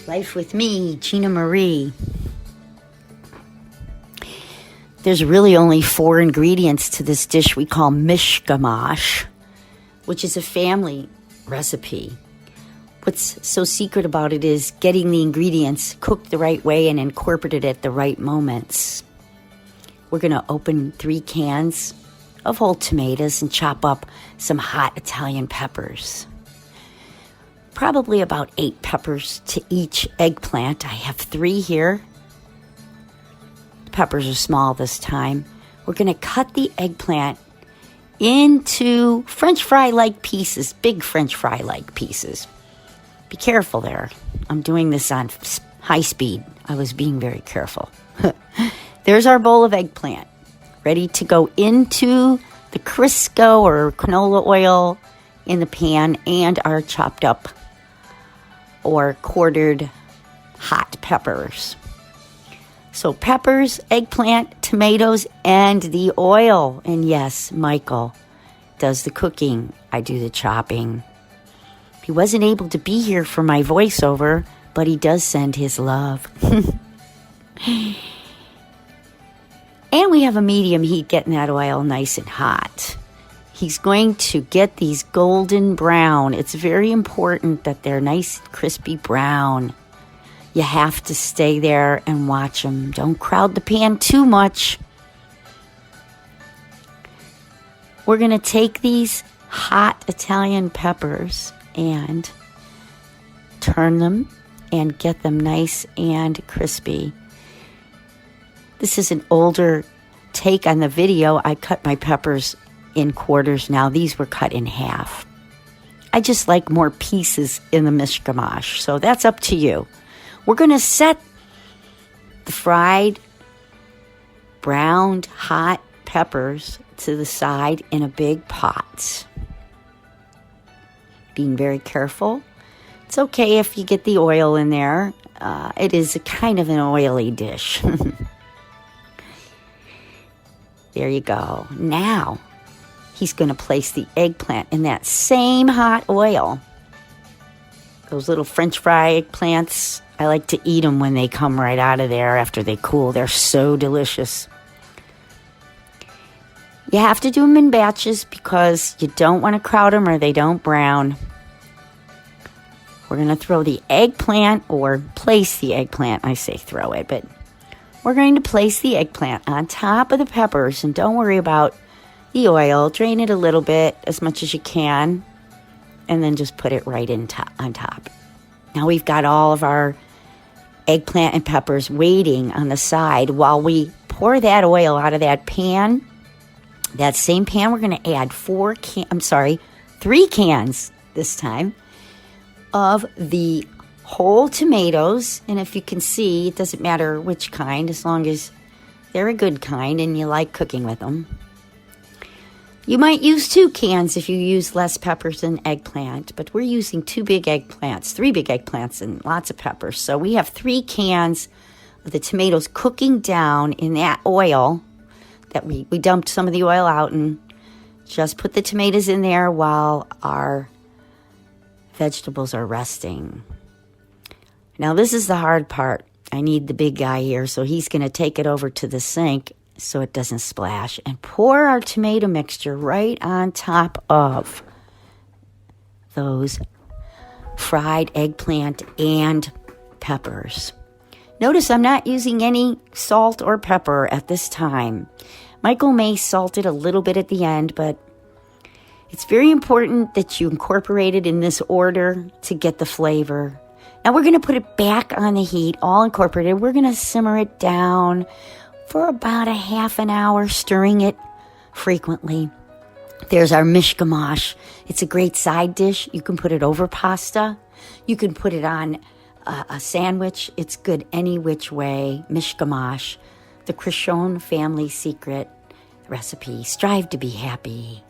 Life with me, Gina Marie. There's really only 4 ingredients to this dish we call Mishkamosh, which is a family recipe. What's so secret about it is getting the ingredients cooked the right way and incorporated at the right moments. We're going to open 3 cans of whole tomatoes and chop up some hot Italian peppers. Probably about 8 peppers to each eggplant. I have 3 here. The peppers are small this time. We're going to cut the eggplant into French fry-like pieces, big French fry-like pieces. Be careful there. I'm doing this on high speed. I was being very careful. There's our bowl of eggplant, ready to go into the Crisco or canola oil in the pan and our chopped up or quartered hot peppers. So peppers, eggplant, tomatoes, and the oil. And yes, Michael does the cooking. I do the chopping. He wasn't able to be here for my voiceover, but he does send his love. And we have a medium heat getting that oil nice and hot. He's going to get these golden brown. It's very important that they're nice, crispy brown. You have to stay there and watch them. Don't crowd the pan too much. We're going to take these hot Italian peppers and turn them and get them nice and crispy. This is an older take on the video. I cut my peppers in quarters now. These were cut in half. I just like more pieces in the Miskamosh, so that's up to you. We're going to set the fried, browned, hot peppers to the side in a big pot. Being very careful. It's okay if you get the oil in there. It is a kind of an oily dish. There you go. Now, he's going to place the eggplant in that same hot oil. Those little French fry eggplants, I like to eat them when they come right out of there after they cool. They're so delicious. You have to do them in batches because you don't want to crowd them or they don't brown. We're going to throw the eggplant or place the eggplant. I say throw it, but we're going to place the eggplant on top of the peppers. And don't worry about the oil. Drain it a little bit, as much as you can. And then just put it right on top. Now we've got all of our eggplant and peppers waiting on the side while we pour that oil out of that pan. That same pan, we're going to add 3 cans this time of the whole tomatoes. And if you can see, it doesn't matter which kind, as long as they're a good kind and you like cooking with them. You might use 2 cans if you use less peppers than eggplant, but we're using 3 big eggplants and lots of peppers. So we have 3 cans of the tomatoes cooking down in that oil that we dumped some of the oil out and just put the tomatoes in there while our vegetables are resting. Now this is the hard part. I need the big guy here, so he's going to take it over to the sink so it doesn't splash and pour our tomato mixture right on top of those fried eggplant and peppers. Notice I'm not using any salt or pepper at this time. Michael may salt it a little bit at the end, but it's very important that you incorporate it in this order to get the flavor. Now we're going to put it back on the heat, all incorporated. We're going to simmer it down for about a half an hour, stirring it frequently. There's our Miskamosh. It's a great side dish. You can put it over pasta. You can put it on a sandwich. It's good any which way. Miskamosh, the Criscione family secret recipe. Strive to be happy.